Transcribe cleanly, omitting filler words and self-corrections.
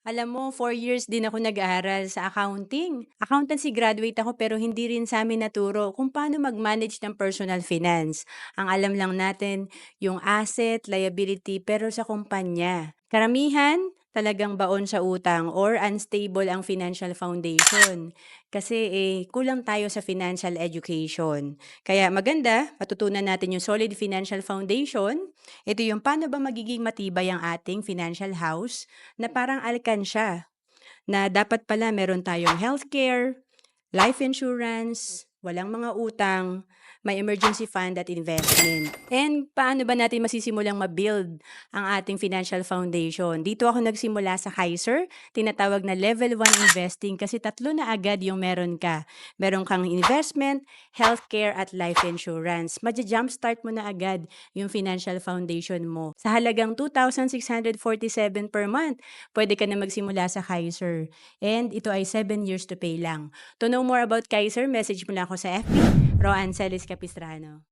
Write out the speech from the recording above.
Alam mo, 4 years din ako nag-aaral sa accounting. Accountancy graduate ako pero hindi rin sa amin naturo kung paano mag-manage ng personal finance. Ang alam lang natin, yung asset, liability, pero sa kumpanya. Karamihan, talagang baon sa utang or unstable ang financial foundation. Kasi kulang tayo sa financial education. Kaya maganda, matutunan natin yung solid financial foundation. Ito yung paano ba magiging matibay ang ating financial house na parang alkansya, na dapat pala meron tayong healthcare, life insurance, walang mga utang, may emergency fund at investment. And paano ba natin masisimulang ma-build ang ating financial foundation? Dito ako nagsimula sa Kaiser, tinatawag na level 1 investing kasi tatlo na agad yung meron ka. Meron kang investment, healthcare at life insurance. Maja-jumpstart mo na agad yung financial foundation mo. Sa halagang 2,647 per month, pwede ka na magsimula sa Kaiser. And ito ay 7 years to pay lang. To know more about Kaiser, message mo lang ako sa FB, Roan Celis Capistrano.